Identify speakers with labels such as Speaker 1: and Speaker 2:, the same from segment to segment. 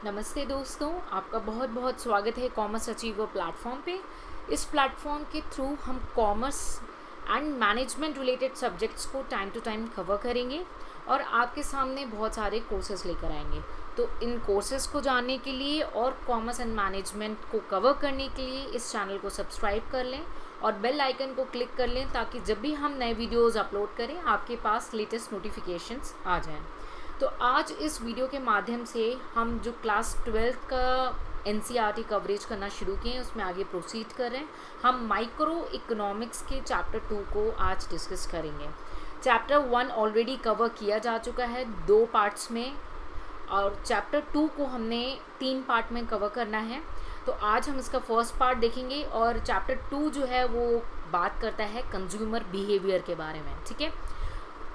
Speaker 1: नमस्ते दोस्तों, आपका बहुत बहुत स्वागत है कॉमर्स अचीवर प्लेटफॉर्म पे। इस प्लेटफॉर्म के थ्रू हम commerce and management related subjects को टाइम टू टाइम कवर करेंगे और आपके सामने बहुत सारे कोर्सेज लेकर आएंगे। तो इन कोर्सेज को जानने के लिए और कॉमर्स एंड मैनेजमेंट को कवर करने के लिए इस चैनल को सब्सक्राइब कर लें और बेल आइकन को क्लिक कर लें ताकि जब भी हम नए वीडियोज़ अपलोड करें आपके पास लेटेस्ट नोटिफिकेशंस आ जाएँ। तो आज इस वीडियो के माध्यम से हम जो क्लास 12 का एनसीईआरटी कवरेज करना शुरू किए हैं उसमें आगे प्रोसीड कर रहे हैं। हम माइक्रो इकोनॉमिक्स के चैप्टर 2 को आज डिस्कस करेंगे। चैप्टर 1 ऑलरेडी कवर किया जा चुका है 2 पार्ट्स में और चैप्टर 2 को हमने 3 पार्ट में कवर करना है। तो आज हम इसका फर्स्ट पार्ट देखेंगे और चैप्टर 2 जो है वो बात करता है कंज्यूमर बिहेवियर के बारे में। ठीक है,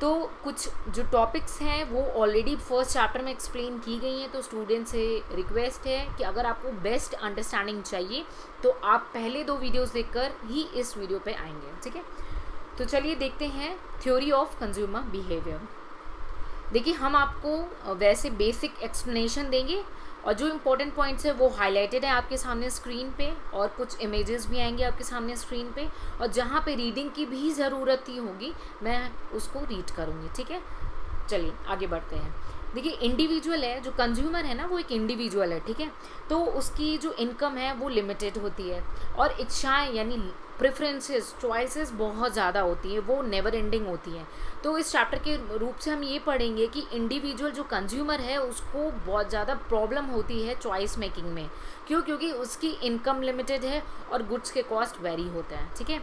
Speaker 1: तो कुछ जो टॉपिक्स हैं वो ऑलरेडी फर्स्ट चैप्टर में एक्सप्लेन की गई हैं। तो स्टूडेंट से रिक्वेस्ट है कि अगर आपको बेस्ट अंडरस्टैंडिंग चाहिए तो आप पहले 2 वीडियोस देखकर ही इस वीडियो पे आएंगे। ठीक है, तो चलिए देखते हैं थ्योरी ऑफ कंज्यूमर बिहेवियर। देखिए, हम आपको वैसे बेसिक एक्सप्लेनेशन देंगे और जो इम्पोर्टेंट पॉइंट्स है वो हाईलाइटेड है आपके सामने स्क्रीन पे और कुछ इमेजेस भी आएंगे आपके सामने स्क्रीन पे और जहाँ पे रीडिंग की भी ज़रूरत ही होगी मैं उसको रीड करूँगी। ठीक है, चलिए आगे बढ़ते हैं। देखिए, इंडिविजुअल है, जो कंज्यूमर है ना वो एक इंडिविजुअल है। ठीक है, तो उसकी जो इनकम है वो लिमिटेड होती है और इच्छाएं यानी प्रेफरेंसेस चॉइसेस बहुत ज़्यादा होती है, वो नेवर एंडिंग होती है। तो इस चैप्टर के रूप से हम ये पढ़ेंगे कि इंडिविजुअल जो कंज्यूमर है उसको बहुत ज़्यादा प्रॉब्लम होती है चॉइस मेकिंग में। क्यों? क्योंकि उसकी इनकम लिमिटेड है और गुड्स के कॉस्ट वेरी होते हैं। ठीक है,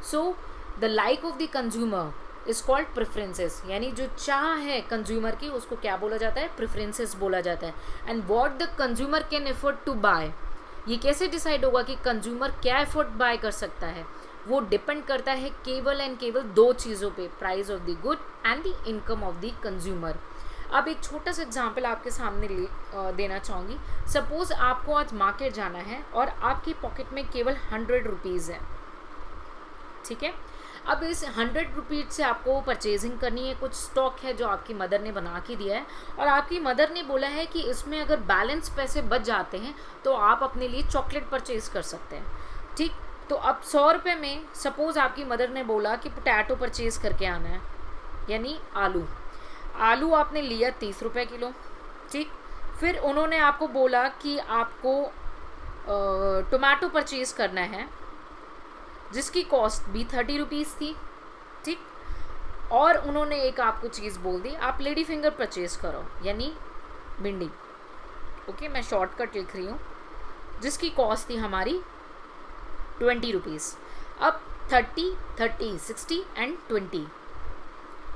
Speaker 1: so the like of the consumer is called preferences, यानी जो चाह है कंज्यूमर की उसको क्या बोला जाता है? प्रेफरेंसेस बोला जाता है। And what the consumer can afford to buy, ये कैसे डिसाइड होगा कि कंज्यूमर क्या एफोर्ड बाय कर सकता है? वो डिपेंड करता है केवल एंड केवल 2 चीज़ों पे, price of the good and the income of the consumer. अब एक छोटा सा एग्जाम्पल आपके सामने देना चाहूँगी। सपोज आपको आज मार्केट जाना है और आपकी पॉकेट में केवल 100 रुपीज़ है। ठीक है, अब इस 100 रुपीज़ से आपको परचेजिंग करनी है। कुछ स्टॉक है जो आपकी मदर ने बना के दिया है और आपकी मदर ने बोला है कि इसमें अगर बैलेंस पैसे बच जाते हैं तो आप अपने लिए चॉकलेट परचेज कर सकते हैं। ठीक, तो अब 100 रुपये में सपोज़ आपकी मदर ने बोला कि पोटैटो परचेज़ करके आना है, यानी आलू आपने लिया 30 रुपये किलो। ठीक, फिर उन्होंने आपको बोला कि आपको टोमेटो परचेज़ करना है जिसकी कॉस्ट भी 30 रुपीज़ थी। ठीक, और उन्होंने एक आपको चीज़ बोल दी, आप लेडी फिंगर परचेज करो, यानी भिंडी। ओके, मैं शॉर्टकट लिख रही हूँ, जिसकी कॉस्ट थी हमारी 20 रुपीज़। अब 30, 30, 60 एंड 20,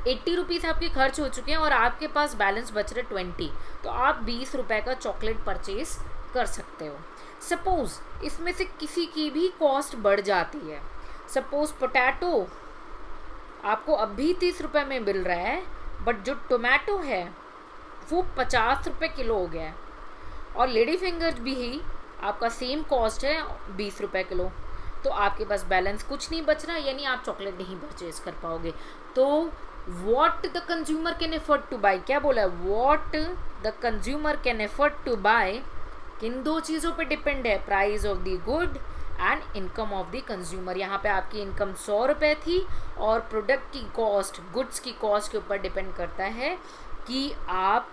Speaker 1: 80 रुपीज़ आपके खर्च हो चुके हैं और आपके पास बैलेंस बच रहे 20, तो आप 20 रुपये का चॉकलेट परचेज कर सकते हो। सपोज़ इसमें से किसी की भी कॉस्ट बढ़ जाती है। सपोज़ पोटैटो आपको अब भी 30 रुपये में मिल रहा है बट जो टोमेटो है वो 50 रुपये किलो हो गया है और लेडी फिंगर भी ही आपका सेम कॉस्ट है 20 रुपये किलो, तो आपके पास बैलेंस कुछ नहीं बच रहा, यानी आप चॉकलेट नहीं परचेज कर पाओगे। तो what the consumer can afford to buy, क्या बोला है? What the consumer can afford to buy किन 2 चीज़ों पे डिपेंड है, price of the good and income of the consumer. यहाँ पे आपकी इनकम 100 रुपये थी और प्रोडक्ट की कॉस्ट, गुड्स की कॉस्ट के ऊपर डिपेंड करता है कि आप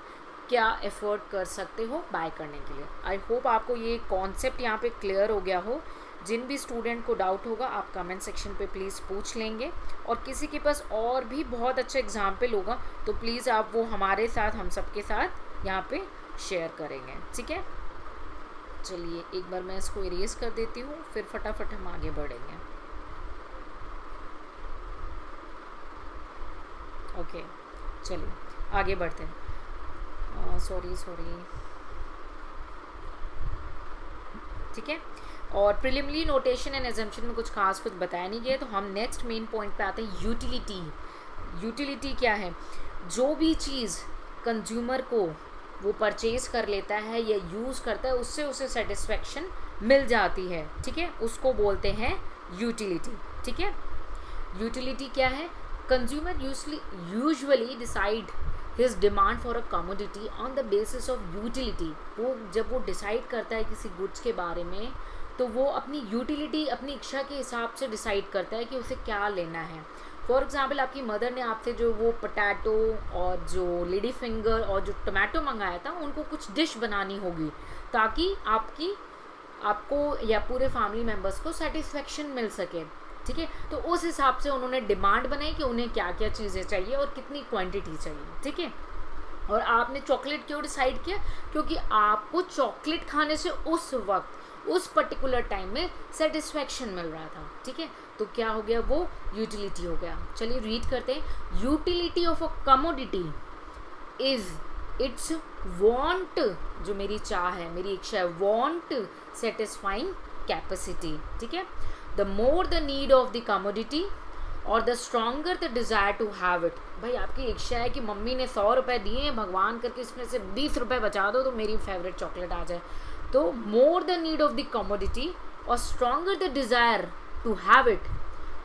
Speaker 1: क्या एफोर्ड कर सकते हो बाय करने के लिए। आई होप आपको ये कॉन्सेप्ट यहाँ पे क्लियर हो गया हो। जिन भी स्टूडेंट को डाउट होगा आप कमेंट सेक्शन पे प्लीज़ पूछ लेंगे और किसी के पास और भी बहुत अच्छा एग्जाम्पल होगा तो प्लीज़ आप वो हमारे साथ, हम सबके साथ यहाँ पे शेयर करेंगे। ठीक है, चलिए एक बार मैं इसको इरेज कर देती हूँ, फिर फटाफट हम आगे बढ़ेंगे। ओके, चलिए आगे बढ़ते हैं। सॉरी ठीक है, और प्रिलिमिनरी नोटेशन एंड एजम्पशन में कुछ खास कुछ बताया नहीं गया, तो हम नेक्स्ट मेन पॉइंट पे आते हैं, यूटिलिटी। यूटिलिटी क्या है? जो भी चीज़ कंज्यूमर को वो परचेज कर लेता है या यूज़ करता है उससे उसे सेटिस्फेक्शन मिल जाती है। ठीक है, उसको बोलते हैं यूटिलिटी। ठीक है, यूटिलिटी क्या है? Consumer usually decide his demand for a commodity on the basis of utility. वो जब वो डिसाइड करता है किसी गुड्स के बारे में तो वो अपनी यूटिलिटी, अपनी इच्छा के हिसाब से डिसाइड करता है कि उसे क्या लेना है। फॉर एग्जाम्पल आपकी मदर ने आपसे जो वो पोटैटो और जो लेडी फिंगर और जो टमाटो मंगाया था उनको कुछ डिश बनानी होगी ताकि आपको या पूरे फैमिली मेम्बर्स को सेटिस्फेक्शन मिल सके, ठीक है। तो उस हिसाब से उन्होंने डिमांड बनाई कि उन्हें क्या क्या चीज़ें चाहिए और कितनी क्वांटिटी चाहिए, ठीक है। और आपने चॉकलेट क्यों डिसाइड किया? क्योंकि आपको चॉकलेट खाने से उस वक्त उस पर्टिकुलर टाइम में सेटिस्फेक्शन मिल रहा था, ठीक है। तो क्या हो गया? वो यूटिलिटी हो गया। चलिए रीड करते हैं। Utility of a commodity is it's want, जो मेरी चाह है, मेरी इच्छा है, वांट सेटिस्फाइंग कैपेसिटी, ठीक है। The more the need of the commodity और the stronger the desire to have it. भाई आपकी इच्छा है कि मम्मी ने 100 रुपये दिए हैं, भगवान करके इसमें से 20 रुपये बचा दो तो मेरी फेवरेट चॉकलेट आ जाए। तो more the need of the commodity और stronger the desire to have it,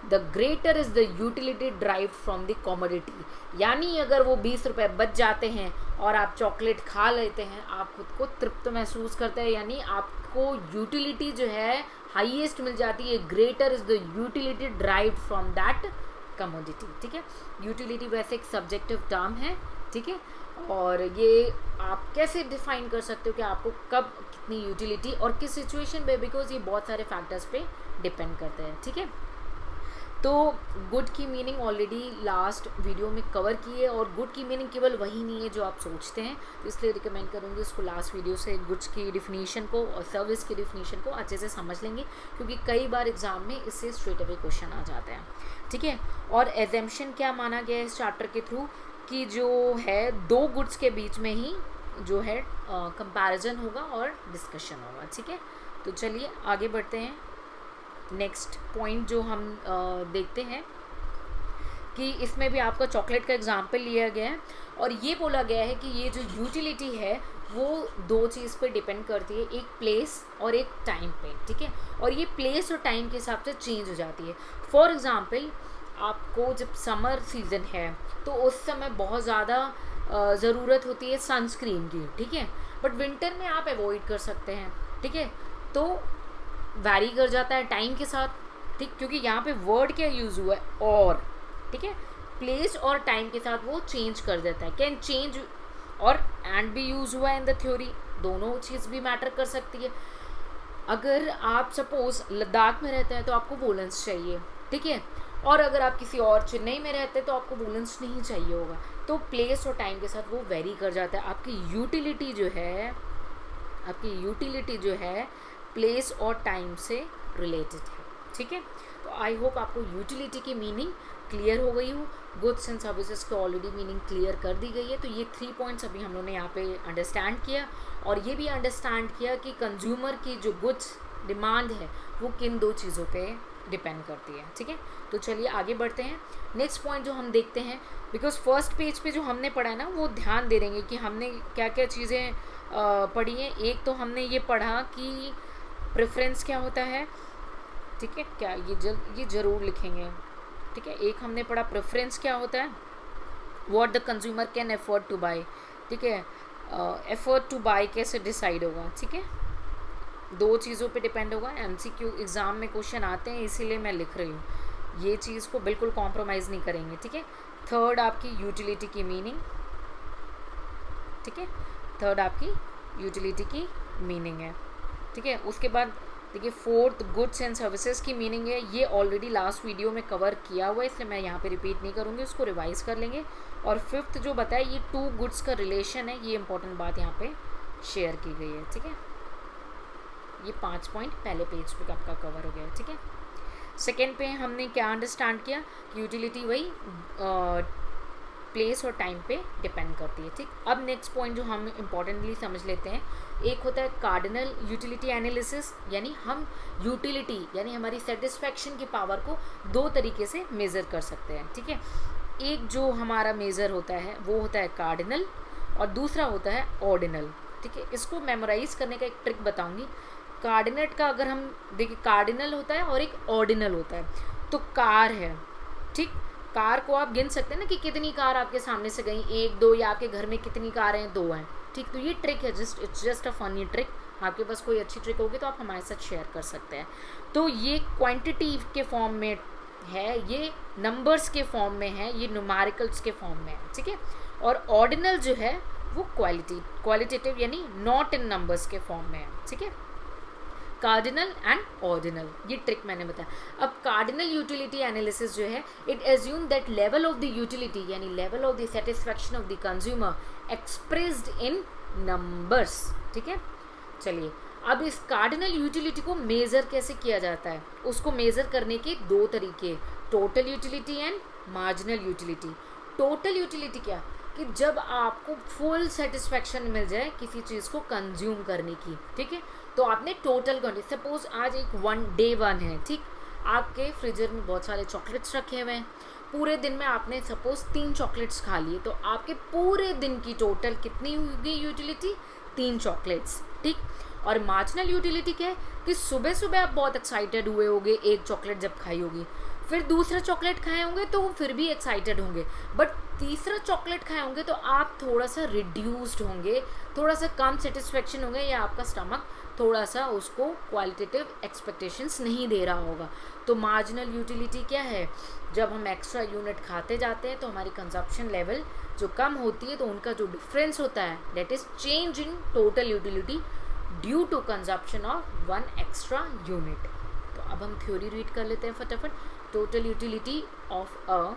Speaker 1: the greater is the utility drive from the commodity. यानी अगर वो 20 रुपये बच जाते हैं और आप चॉकलेट खा लेते हैं, आप खुद को तृप्त महसूस करते हैं, यानी आपको यूटिलिटी जो है हाईएस्ट मिल जाती है। Greater is the utility drive from that commodity, ठीक है। यूटिलिटी वैसे एक सब्जेक्टिव टर्म है, ठीक है, और ये आप कैसे डिफाइन कर सकते हो कि आपको कब कितनी यूटिलिटी और किस सिचुएशन पे, बिकॉज ये बहुत सारे फैक्टर्स पे डिपेंड करते हैं, ठीक है। तो गुड की मीनिंग ऑलरेडी लास्ट वीडियो में कवर की है, और गुड की मीनिंग केवल वही नहीं है जो आप सोचते हैं, तो इसलिए रिकमेंड करूँगी उसको लास्ट वीडियो से गुड्स की डिफिनीशन को और सर्विस की डिफिनीशन को अच्छे से समझ लेंगे, क्योंकि कई बार एग्जाम में इससे स्ट्रेट अवे क्वेश्चन आ जाते हैं, ठीक है। और एजम्पशन क्या माना गया है इस चैप्टर के थ्रू कि जो है दो गुड्स के बीच में ही जो है कंपैरिजन होगा और डिस्कशन होगा, ठीक है। तो चलिए आगे बढ़ते हैं। नेक्स्ट पॉइंट जो हम देखते हैं कि इसमें भी आपका चॉकलेट का एग्जाम्पल लिया गया है, और ये बोला गया है कि ये जो यूटिलिटी है वो दो चीज़ पे डिपेंड करती है, एक प्लेस और एक टाइम पे, ठीक है। और ये प्लेस और टाइम के हिसाब से चेंज हो जाती है। फॉर एग्ज़ाम्पल आपको जब समर सीज़न है तो उस समय बहुत ज़्यादा ज़रूरत होती है सनस्क्रीन की, ठीक है, बट विंटर में आप अवॉइड कर सकते हैं, ठीक है। तो वैरी कर जाता है टाइम के साथ, ठीक, क्योंकि यहाँ पे वर्ड क्या यूज़ हुआ है? और, ठीक है, प्लेस और टाइम के साथ वो चेंज कर देता है। कैन चेंज और एंड भी यूज़ हुआ है इन द थ्योरी, दोनों चीज़ भी मैटर कर सकती है। अगर आप सपोज लद्दाख में रहते हैं तो आपको वूलन्स चाहिए, ठीक है, और अगर आप किसी और चेन्नई में रहते हैं तो आपको वूलन्स नहीं चाहिए होगा। तो प्लेस और टाइम के साथ वो वेरी कर जाता है। आपकी यूटिलिटी जो है प्लेस और टाइम से रिलेटेड है, ठीक है। तो आई होप आपको यूटिलिटी की मीनिंग क्लियर हो गई हो। गुड्स एंड सर्विसेज की ऑलरेडी मीनिंग क्लियर कर दी गई है। तो ये 3 पॉइंट्स अभी हम लोगों ने यहाँ पे अंडरस्टैंड किया, और ये भी अंडरस्टैंड किया कि कंज्यूमर की जो गुड्स डिमांड है वो किन दो चीज़ों पे डिपेंड करती है, ठीक है। तो चलिए आगे बढ़ते हैं। नेक्स्ट पॉइंट जो हम देखते हैं, बिकॉज फर्स्ट पेज पे जो हमने पढ़ा है ना वो ध्यान दे देंगे कि हमने क्या क्या चीज़ें पढ़ी हैं। एक तो हमने ये पढ़ा कि प्रेफरेंस क्या होता है, ठीक है, क्या ये ज़रूर लिखेंगे, ठीक है। एक हमने पढ़ा प्रेफरेंस क्या होता है, what the consumer can afford to buy, ठीक है। अफोर्ड टू बाय कैसे डिसाइड होगा, ठीक है, दो चीज़ों पे डिपेंड होगा। एमसीक्यू एग्ज़ाम में क्वेश्चन आते हैं इसीलिए मैं लिख रही हूँ, ये चीज़ को बिल्कुल कॉम्प्रोमाइज़ नहीं करेंगे, ठीक है। थर्ड आपकी यूटिलिटी की मीनिंग, ठीक है, थर्ड आपकी यूटिलिटी की मीनिंग है, ठीक है। उसके बाद देखिए फोर्थ गुड्स एंड सर्विसेज की मीनिंग है, ये ऑलरेडी लास्ट वीडियो में कवर किया हुआ है इसलिए मैं यहाँ पे रिपीट नहीं करूँगी, उसको रिवाइज कर लेंगे। और फिफ्थ जो बताया ये 2 गुड्स का रिलेशन है, ये इंपॉर्टेंट बात यहाँ पे शेयर की गई है, ठीक है। ये 5 पॉइंट पहले पेज पे आपका कवर हो गया है, ठीक है। सेकेंड पे हमने क्या अंडरस्टैंड किया कि यूटिलिटी वही प्लेस और टाइम पे डिपेंड करती है, ठीक। अब नेक्स्ट पॉइंट जो हम इम्पॉर्टेंटली समझ लेते हैं, एक होता है कार्डिनल यूटिलिटी एनालिसिस, यानी हम यूटिलिटी यानी हमारी सेटिस्फैक्शन की पावर को 2 तरीके से मेज़र कर सकते हैं, ठीक है। एक जो हमारा मेज़र होता है वो होता है कार्डिनल और दूसरा होता है ऑर्डिनल, ठीक है। इसको मेमोराइज़ करने का एक ट्रिक बताऊंगी। कार्डिनेट का अगर हम देखिए, कार्डिनल होता है और एक ऑर्डिनल होता है। तो कार है, ठीक, कार को आप गिन सकते हैं ना कि कितनी कार आपके सामने से गई, 1 2, या आपके घर में कितनी कार हैं, 2 हैं, ठीक। तो ये ट्रिक है, it's just a funny trick. आपके पास कोई अच्छी ट्रिक होगी तो आप हमारे साथ शेयर कर सकते हैं। तो ये क्वांटिटी के फॉर्म में है, ये नंबर्स के फॉर्म में है, ये न्यूमेरिकल्स के फॉर्म में है, ठीक है। और ऑर्डिनल जो है वो क्वालिटेटिव यानी नॉट इन नंबर्स के फॉर्म में है, ठीक है। कार्डिनल एंड ऑर्डिनल, ये ट्रिक मैंने बताया। अब कार्डिनल यूटिलिटी एनालिसिस जो है, it assume that level of the utility यानी level of the satisfaction of the consumer expressed in numbers, ठीक है। चलिए, अब इस कार्डिनल यूटिलिटी को मेज़र कैसे किया जाता है? उसको मेज़र करने के 2 तरीके, total utility and marginal utility. Total utility क्या, कि जब आपको फुल सेटिस्फैक्शन मिल जाए किसी चीज़ को कंज्यूम करने की, ठीक है, तो आपने टोटल क्वांटिटी, सपोज आज एक डे वन है, ठीक, आपके फ्रीजर में बहुत सारे चॉकलेट्स रखे हुए हैं, पूरे दिन में आपने सपोज 3 चॉकलेट्स खा लिए, तो आपके पूरे दिन की टोटल कितनी होगी यूटिलिटी? 3 चॉकलेट्स, ठीक। और मार्जिनल यूटिलिटी क्या है कि सुबह सुबह आप बहुत एक्साइटेड हुए होंगे एक चॉकलेट जब खाई होगी, फिर दूसरा चॉकलेट खाए होंगे तो वो फिर भी एक्साइटेड होंगे, बट तीसरा चॉकलेट खाए होंगे तो आप थोड़ा सा रिड्यूस्ड होंगे, थोड़ा सा कम सेटिस्फेक्शन होंगे, या आपका स्टमक थोड़ा सा उसको क्वालिटेटिव एक्सपेक्टेशंस नहीं दे रहा होगा। तो मार्जिनल यूटिलिटी क्या है? जब हम एक्स्ट्रा यूनिट खाते जाते हैं तो हमारी कंजप्शन लेवल जो कम होती है, तो उनका जो डिफरेंस होता है that is change in total utility due to consumption of 1 extra unit. तो अब हम थ्योरी रीड कर लेते हैं फटाफट। Total utility of a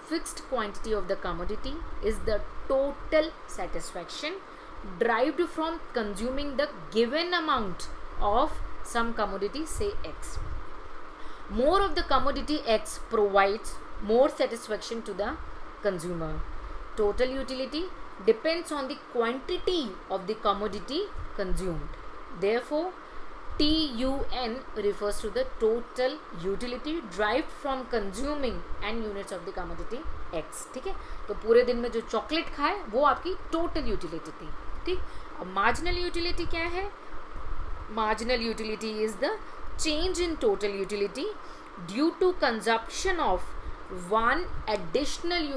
Speaker 1: fixed quantity of the commodity is the total satisfaction derived from consuming the given amount of some commodity, say X. More of the commodity X provides more satisfaction to the consumer. Total utility depends on the quantity of the commodity consumed. Therefore, TUN refers to the total utility derived from consuming n units of the commodity X, ठीक है। तो पूरे दिन में जो chocolate खाए वो आपकी टोटल यूटिलिटी थी, ठीक। अब मार्जिनल यूटिलिटी क्या है? Marginal utility is the change in total utility due to consumption of 1 additional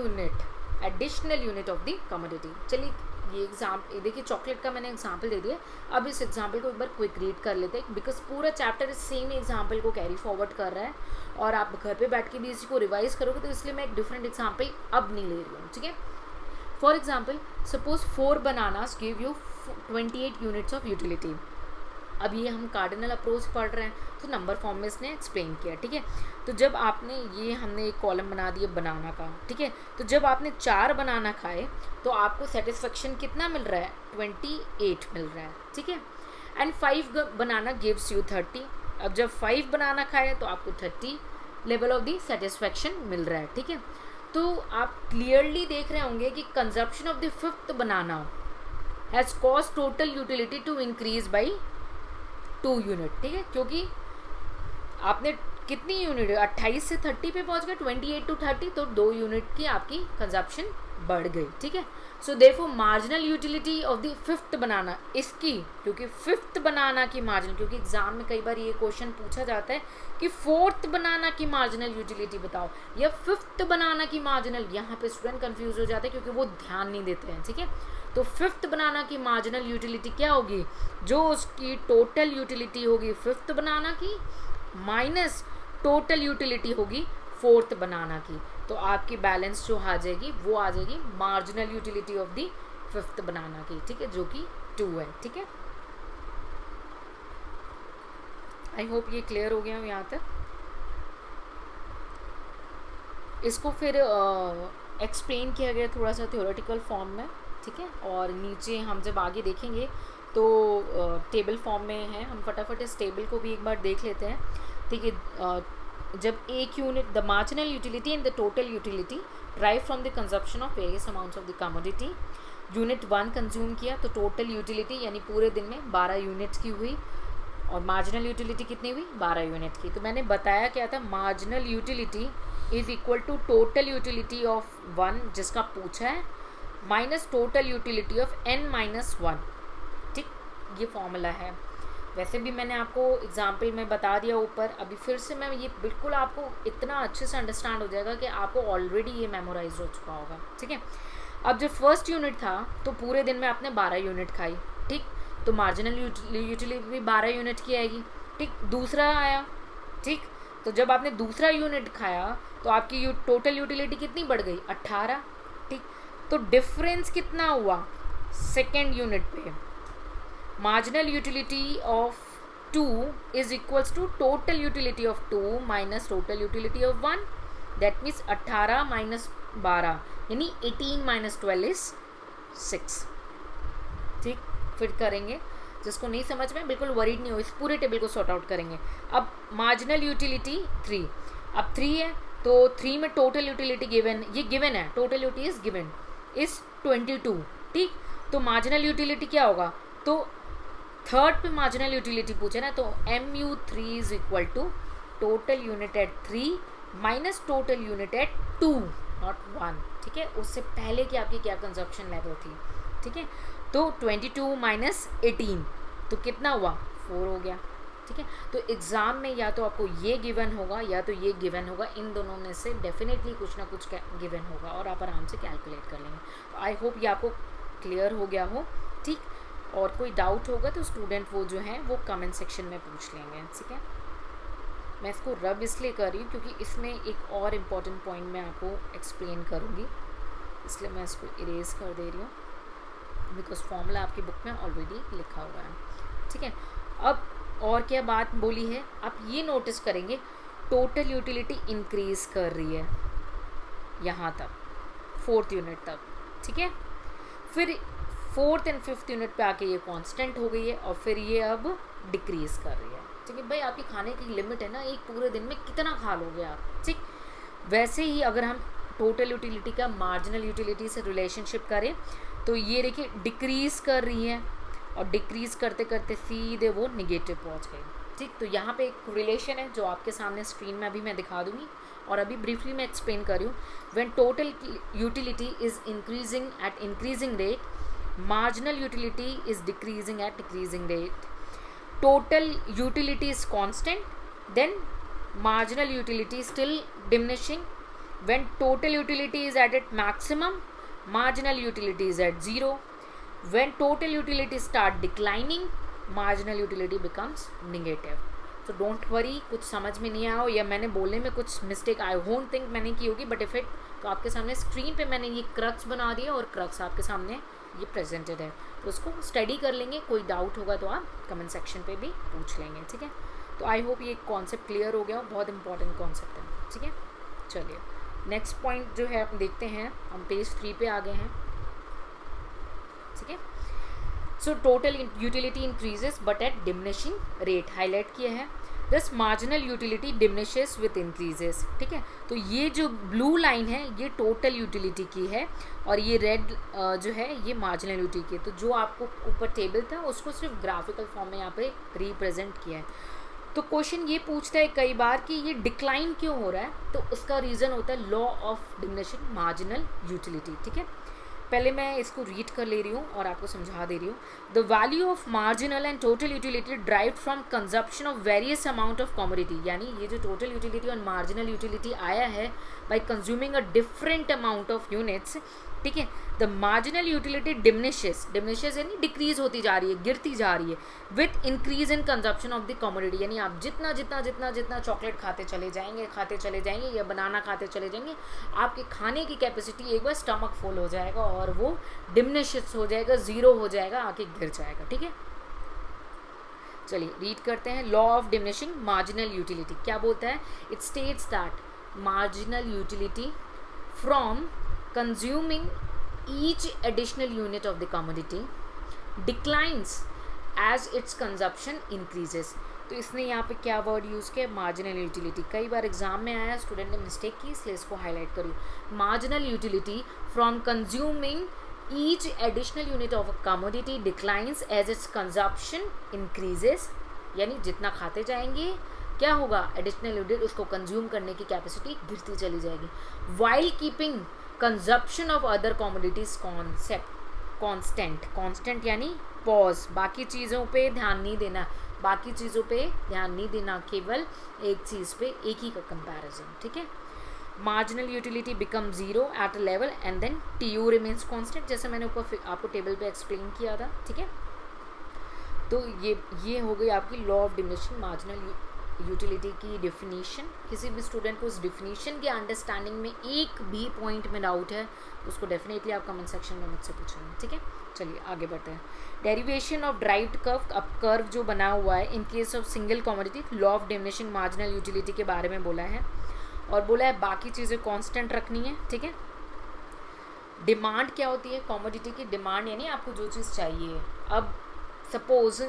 Speaker 1: unit of the commodity. चलिए, ये देखिए चॉकलेट का मैंने एग्जाम्पल दे दिया। अब इस एग्जाम्पल को एक बार क्विक रीड कर लेते हैं, बिकॉज पूरा चैप्टर इस सेम एग्जाम्पल को कैरी फॉरवर्ड कर रहा है और आप घर पे बैठ के भी इसी को रिवाइज करोगे, तो इसलिए मैं एक डिफरेंट एग्जाम्पल अब नहीं ले रही हूँ, ठीक है। For example, suppose 4 bananas give you 28 units of utility. अब ये हम कार्डिनल अप्रोच पढ़ रहे हैं, तो नंबर फॉर्म में इसने एक्सप्लेन किया, ठीक है। तो जब आपने हमने एक कॉलम बना दिया बनाना का, ठीक है। तो जब आपने 4 बनाना खाए तो आपको सेटिस्फेक्शन कितना मिल रहा है? 28 मिल रहा है, ठीक है। And 5 banana gives you 30। अब जब 5 बनाना खाए तो आपको 30 लेवल ऑफ दी सेटिस्फेक्शन मिल रहा है, ठीक है। तो आप क्लियरली देख रहे होंगे कि consumption of the 5th banana has cause total utility to increase by 2 unit, ठीक है। क्योंकि आपने कितनी यूनिट 28 से 30 पे पहुंच गए, 28 to 30, तो 2 यूनिट की आपकी कंजप्शन बढ़ गई, ठीक है। So therefore marginal utility of the 5th बनाना, इसकी क्योंकि 5th बनाना की मार्जिनल, क्योंकि एग्जाम में कई बार ये क्वेश्चन पूछा जाता है कि 4th बनाना की मार्जिनल यूटिलिटी बताओ या 5th बनाना की मार्जिनल, यहाँ पे स्टूडेंट कंफ्यूज हो जाते हैं क्योंकि वो ध्यान नहीं देते हैं, ठीक है। तो 5th बनाना की मार्जिनल यूटिलिटी क्या होगी? जो उसकी टोटल यूटिलिटी होगी 5th बनाना की माइनस टोटल यूटिलिटी होगी 4th बनाना की, तो आपकी बैलेंस जो आ जाएगी वो आ जाएगी marginal utility of the 5th बनाना की, ठीक है, जो कि 2 है, ठीक है। आई होप ये क्लियर हो गया यहाँ तक। इसको फिर एक्सप्लेन किया गया थोड़ा सा थ्योरेटिकल फॉर्म में, ठीक है। और नीचे हम जब आगे देखेंगे तो टेबल फॉर्म में है, हम फटाफट इस टेबल को भी एक बार देख लेते हैं, ठीक है। जब एक unit the marginal utility and the total utility drive from the consumption of various amounts of the commodity, unit 1 consume किया तो टोटल यूटिलिटी यानी पूरे दिन में 12 यूनिट्स की हुई, और मार्जिनल यूटिलिटी कितनी हुई? 12 यूनिट की। तो मैंने बताया क्या था, marginal utility is equal to total utility of 1 जिसका पूछा है minus total utility of n-1, ठीक, ये फॉर्मूला है। वैसे भी मैंने आपको एग्जाम्पल में बता दिया ऊपर, अभी फिर से मैं ये बिल्कुल आपको इतना अच्छे से अंडरस्टैंड हो जाएगा कि आपको ऑलरेडी ये मेमोराइज हो चुका होगा, ठीक है। अब जब फर्स्ट यूनिट था तो पूरे दिन में आपने 12 यूनिट खाई, ठीक, तो मार्जिनल यूटिलिटी भी 12 यूनिट की आएगी, ठीक। दूसरा आया, ठीक, तो जब आपने दूसरा यूनिट खाया तो आपकी टोटल यूटिलिटी कितनी बढ़ गई, 18, ठीक। तो डिफरेंस कितना हुआ सेकेंड यूनिट पे, marginal utility of 2 is equals to total utility of 2 minus total utility of 1, that means 18 minus 12 यानी 18 minus 12 is 6, ठीक। फिर करेंगे, जिसको नहीं समझ में बिल्कुल वरीड नहीं हो, इस पूरे टेबल को सॉर्ट आउट करेंगे। अब मार्जिनल यूटिलिटी 3, अब 3 है तो 3 में टोटल यूटिलिटी गिवन, ये गिवन है, total utility is given is 22, ठीक। तो मार्जिनल यूटिलिटी क्या होगा, तो थर्ड पे मार्जिनल यूटिलिटी पूछे ना, तो MU3 is equal to total unit at 3 minus total unit at 2 not 1, ठीक है। उससे पहले की आपकी क्या कंजप्शन लेवल थी, ठीक है। तो 22 माइनस 18 तो कितना हुआ, 4 हो गया, ठीक है। तो एग्ज़ाम में या तो आपको ये गिवन होगा या तो ये गिवन होगा, इन दोनों में से डेफिनेटली कुछ ना कुछ गिवन होगा और आप आराम से कैलकुलेट कर लेंगे। तो आई होप ये आपको क्लियर हो गया हो, ठीक। और कोई डाउट होगा तो स्टूडेंट वो जो है वो कमेंट सेक्शन में पूछ लेंगे, ठीक है। मैं इसको रब इसलिए कर रही हूँ क्योंकि इसमें एक और इम्पॉर्टेंट पॉइंट मैं आपको एक्सप्लेन करूँगी, इसलिए मैं इसको इरेज कर दे रही हूँ, बिकॉज फॉर्मूला आपकी बुक में ऑलरेडी लिखा हुआ है, ठीक है। अब और क्या बात बोली है, आप ये नोटिस करेंगे टोटल यूटिलिटी इंक्रीज कर रही है यहाँ तक, फोर्थ यूनिट तक, ठीक है। फिर फोर्थ एंड फिफ्थ यूनिट पे आके ये कांस्टेंट हो गई है और फिर ये अब डिक्रीज कर रही है, ठीक है। भाई आपकी खाने की लिमिट है ना, एक पूरे दिन में कितना खा लोगे आप, ठीक। वैसे ही अगर हम टोटल यूटिलिटी का मार्जिनल यूटिलिटी से रिलेशनशिप करें तो ये देखिए डिक्रीज कर रही है और डिक्रीज करते करते सीधे वो निगेटिव पहुंच गई, ठीक। तो यहाँ पे एक रिलेशन है जो आपके सामने स्क्रीन में अभी मैं दिखा दूँगी और अभी ब्रीफली मैं एक्सप्लेन कर रही हूँ। When total utility is increasing at increasing rate, marginal utility is decreasing at decreasing rate. Total utility is constant, then marginal utility is still diminishing. When total utility is at its maximum, marginal utility is at 0. When total utility start declining, marginal utility becomes negative. तो don't worry, कुछ समझ में नहीं आया हो या मैंने बोलने में कुछ मिस्टेक आई डोंट थिंक मैंने की होगी, बट इफ इट, तो आपके सामने स्क्रीन पे मैंने ये क्रक्स बना दिया और क्रक्स आपके सामने ये प्रेजेंटेड है, तो उसको स्टडी कर लेंगे। कोई डाउट होगा तो आप कमेंट सेक्शन पे भी पूछ लेंगे, ठीक है। तो आई होप ये कॉन्सेप्ट क्लियर हो गया, बहुत इंपॉर्टेंट कॉन्सेप्ट है, ठीक है। चलिए नेक्स्ट पॉइंट जो है हम देखते हैं, हम पेज 3 पे आ गए हैं, ठीक है। So total utility increases but at diminishing rate, highlight किया है। This marginal utility diminishes with increases, ठीक है। तो ये जो ब्लू लाइन है ये टोटल यूटिलिटी की है और ये रेड जो है ये मार्जिनल यूटिलिटी की। तो जो आपको ऊपर टेबल था उसको सिर्फ ग्राफिकल फॉर्म में यहाँ पे रिप्रेजेंट किया है। तो क्वेश्चन ये पूछता है कई बार कि ये डिक्लाइन क्यों हो रहा है, तो उसका रीज़न होता है law of diminishing marginal utility, ठीक है। पहले मैं इसको रीड कर ले रही हूँ और आपको समझा दे रही हूँ। The value of marginal and total utility drive from consumption of various amount of commodity, यानी ये जो टोटल यूटिलिटी और मार्जिनल यूटिलिटी आया है bye consuming a different amount of units, ठीक है। The marginal utility diminishes, diminishes यानी decrease होती जा रही है, गिरती जा रही है with increase in consumption of the commodity, यानी आप जितना जितना जितना जितना चॉकलेट खाते चले जाएंगे या बनाना खाते चले जाएंगे, आपके खाने की कैपेसिटी एक बार स्टमक फुल हो जाएगा और वो डिमिनिशेस हो जाएगा, ज़ीरो हो जाएगा, आके गिर जाएगा, ठीक है। चलिए रीड करते हैं। Law of diminishing marginal utility क्या बोलता है, it states that marginal utility from consuming each additional unit of the commodity declines as its consumption increases। तो इसने यहाँ पे क्या वर्ड यूज़ किया, मार्जिनल यूटिलिटी। कई बार एग्जाम में आया, स्टूडेंट ने मिस्टेक की इसलिए इसको हाईलाइट करूँ। Marginal utility from consuming each additional unit of a commodity declines as its consumption increases, यानी जितना खाते जाएंगे क्या होगा, एडिशनल यूनिट उसको कंज्यूम करने की कैपेसिटी गिरती चली जाएगी। While keeping consumption of other commodities constant, constant यानी पॉज, बाकी चीज़ों पे ध्यान नहीं देना, बाकी चीज़ों पे ध्यान नहीं देना, केवल एक चीज़ पे, एक ही का कंपैरिजन, ठीक है। Marginal utility become zero at a level and then T U remains constant, जैसे मैंने ऊपर आपको टेबल पे एक्सप्लेन किया था, ठीक है। तो ये हो गई आपकी law of diminishing marginal utility की डेफिनेशन। किसी भी स्टूडेंट को उस डेफिनेशन के अंडरस्टैंडिंग में एक भी पॉइंट में डाउट है, उसको डेफिनेटली आप कमेंट सेक्शन में मुझसे पूछेंगे, ठीक है। चलिए आगे बढ़ते हैं। डेरिवेशन ऑफ ड्राइव्ड कर्व, अब कर्व जो बना हुआ है in case of single commodity, law of diminishing marginal utility के बारे में बोला है, और बोला है बाकी चीज़ें कांस्टेंट रखनी है, ठीक है। डिमांड क्या होती है, कमोडिटी की डिमांड यानी आपको जो चीज़ चाहिए। अब सपोज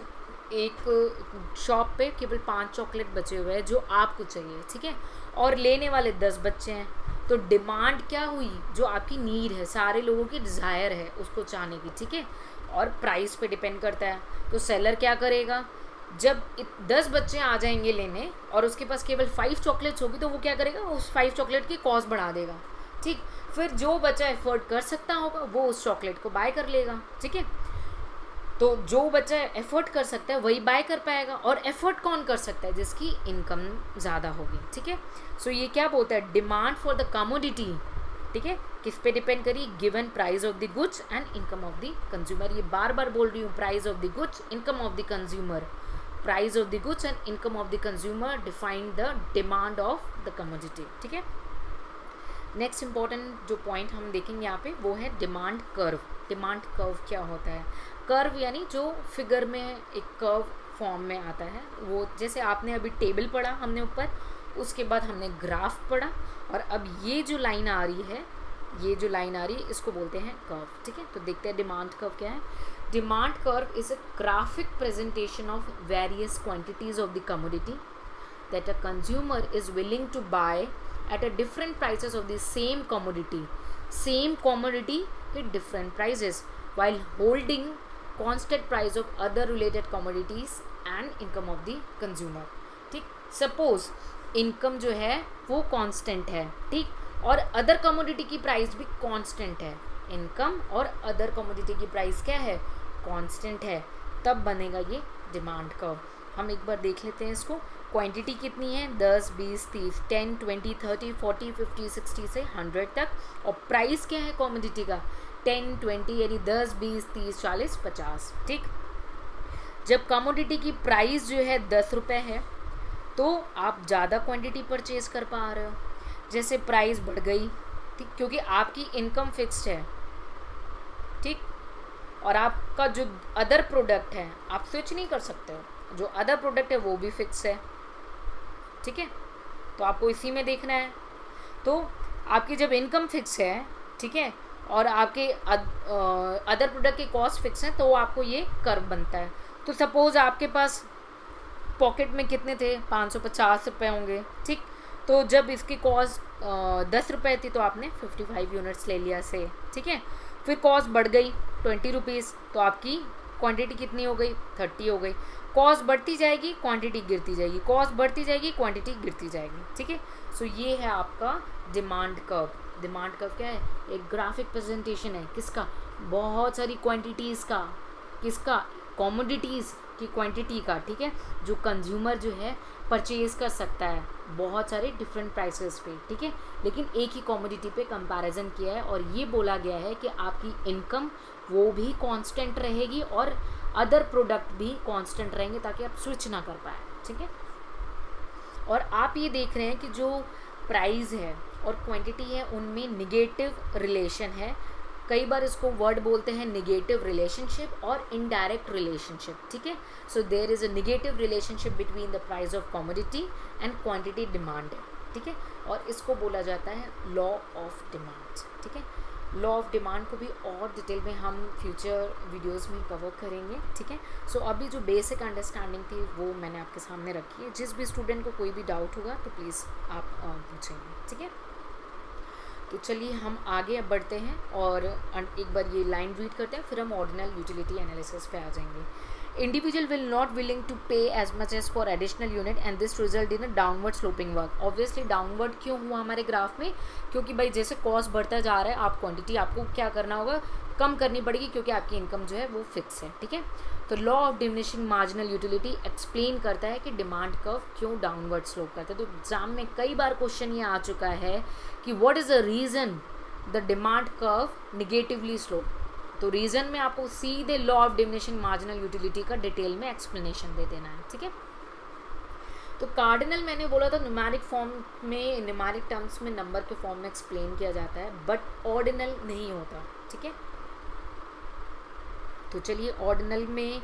Speaker 1: एक शॉप पे केवल 5 चॉकलेट बचे हुए हैं जो आपको चाहिए, ठीक है, और लेने वाले 10 बच्चे हैं, तो डिमांड क्या हुई, जो आपकी नीड है, सारे लोगों की डिज़ायर है उसको चाहने की, ठीक है, और प्राइस पे डिपेंड करता है। तो सेलर क्या करेगा, जब 10 बच्चे आ जाएंगे लेने और उसके पास केवल 5 चॉकलेट्स होगी, तो वो क्या करेगा, उस 5 चॉकलेट की कॉस्ट बढ़ा देगा, ठीक। फिर जो बच्चा एफर्ट कर सकता होगा वो उस चॉकलेट को बाय कर लेगा, ठीक है। तो जो बच्चा एफर्ट कर सकता है वही बाय कर पाएगा, और एफर्ट कौन कर सकता है, जिसकी इनकम ज़्यादा होगी, ठीक है। सो ये क्या बोलता है, डिमांड फॉर द कमोडिटी, ठीक है, किस पे डिपेंड करी, given price of the goods and income of the consumer. ये बार बार बोल रही हूँ, price of the goods, income of the consumer, price of the goods and income of the consumer define the demand of the commodity, ठीक है। Next important जो point हम देखेंगे यहाँ पे वो है डिमांड कर्व। डिमांड कर्व क्या होता है, कर्व यानी जो फिगर में एक कर्व फॉर्म में आता है, वो जैसे आपने अभी टेबल पढ़ा हमने ऊपर, उसके बाद हमने ग्राफ पढ़ा, और अब ये जो लाइन आ रही है, ये जो लाइन आ रही है इसको बोलते हैं कर्व, ठीक है। तो देखते हैं डिमांड कर्व क्या है। Demand curve is a graphic presentation of various quantities of the commodity that a consumer is willing to buy at a different prices of the same commodity with different prices while holding constant price of other related commodities and income of the consumer, ठीक। Suppose income जो है वो constant है, ठीक, और other commodity की price भी constant है, इनकम और अदर कमोडिटी की प्राइस क्या है, कांस्टेंट है, तब बनेगा ये डिमांड कर्व। हम एक बार देख लेते हैं इसको। क्वांटिटी कितनी है, 10, 20, 30, 10, 20, 30, 40, 50, 60 से 100 तक, और प्राइस क्या है कमोडिटी का, 10, 20 यानी 10, 20, 30, 40, 50, ठीक। जब कमोडिटी की प्राइस जो है 10 रुपये है, तो आप ज़्यादा क्वांटिटी परचेज कर पा रहे हो। जैसे प्राइस बढ़ गई, ठीक, क्योंकि आपकी इनकम फिक्स्ड है, ठीक, और आपका जो अदर प्रोडक्ट है आप स्विच नहीं कर सकते हो, जो अदर प्रोडक्ट है वो भी फिक्स है, ठीक है, तो आपको इसी में देखना है। तो आपकी जब इनकम फिक्स है, ठीक है, और आपके अदर प्रोडक्ट की कॉस्ट फिक्स है, तो आपको ये कर्व बनता है। तो सपोज आपके पास पॉकेट में कितने थे, 550 रुपये होंगे, ठीक, तो जब इसकी कॉस्ट 10 रुपये थी तो आपने 55 यूनिट्स ले लिया से, ठीक है। फिर कॉस्ट बढ़ गई 20 रुपीज़, तो आपकी क्वांटिटी कितनी हो गई, 30 हो गई। कॉस्ट बढ़ती जाएगी, क्वांटिटी गिरती जाएगी, कॉस्ट बढ़ती जाएगी, क्वांटिटी गिरती जाएगी, ठीक है। सो ये है आपका डिमांड कर्व। डिमांड कर्व क्या है, एक ग्राफिक प्रेजेंटेशन है, किसका, बहुत सारी क्वांटिटीज़ का, किसका, कमोडिटीज़ की क्वांटिटी का, ठीक है, जो कंज्यूमर जो है परचेज कर सकता है बहुत सारे डिफरेंट प्राइसेस पे, ठीक है, लेकिन एक ही कमोडिटी पे कंपैरिजन किया है, और ये बोला गया है कि आपकी इनकम वो भी कांस्टेंट रहेगी और अदर प्रोडक्ट भी कांस्टेंट रहेंगे, ताकि आप स्विच ना कर पाए, ठीक है। और आप ये देख रहे हैं कि जो प्राइस है और क्वांटिटी है उनमें निगेटिव रिलेशन है। कई बार इसको वर्ड बोलते हैं निगेटिव रिलेशनशिप और इनडायरेक्ट रिलेशनशिप, ठीक है। So there is a negative relationship between the price of commodity and quantity demand, ठीक है, और इसको बोला जाता है लॉ ऑफ डिमांड, ठीक है। लॉ ऑफ डिमांड को भी और डिटेल में हम फ्यूचर वीडियोस में कवर करेंगे, ठीक है। सो अभी जो बेसिक अंडरस्टैंडिंग थी वो मैंने आपके सामने रखी है। जिस भी स्टूडेंट को कोई भी डाउट होगा तो प्लीज़ आप पूछेंगे, ठीक है। तो चलिए हम आगे अब बढ़ते हैं और एक बार ये लाइन रीड करते हैं, फिर हम ऑर्डिनल यूटिलिटी एनालिसिस पे आ जाएंगे। Individual will not willing to pay as much as for additional unit and this result in a downward sloping work. Obviously downward क्यों हुआ हमारे ग्राफ में, क्योंकि भाई जैसे कॉस्ट बढ़ता जा रहा है, आप क्वांटिटी आपको क्या करना होगा, कम करनी पड़ेगी क्योंकि आपकी इनकम जो है वो फिक्स है, ठीक है। तो law of diminishing marginal utility explain करता है कि डिमांड कर्व क्यों डाउनवर्ड स्लोप करता है। तो एग्जाम में कई बार क्वेश्चन ये आ चुका है कि what is the reason the demand curve negatively slope. तो रीज़न में आपको सीधे law of diminishing marginal utility का डिटेल में एक्सप्लेनेशन दे देना है, ठीक है। तो कार्डिनल मैंने बोला था न्यूमेरिक फॉर्म में, न्यूमेरिक टर्म्स में नंबर के फॉर्म में एक्सप्लेन किया जाता है, बट ऑर्डिनल नहीं होता, ठीक है। तो चलिए ऑर्डिनल में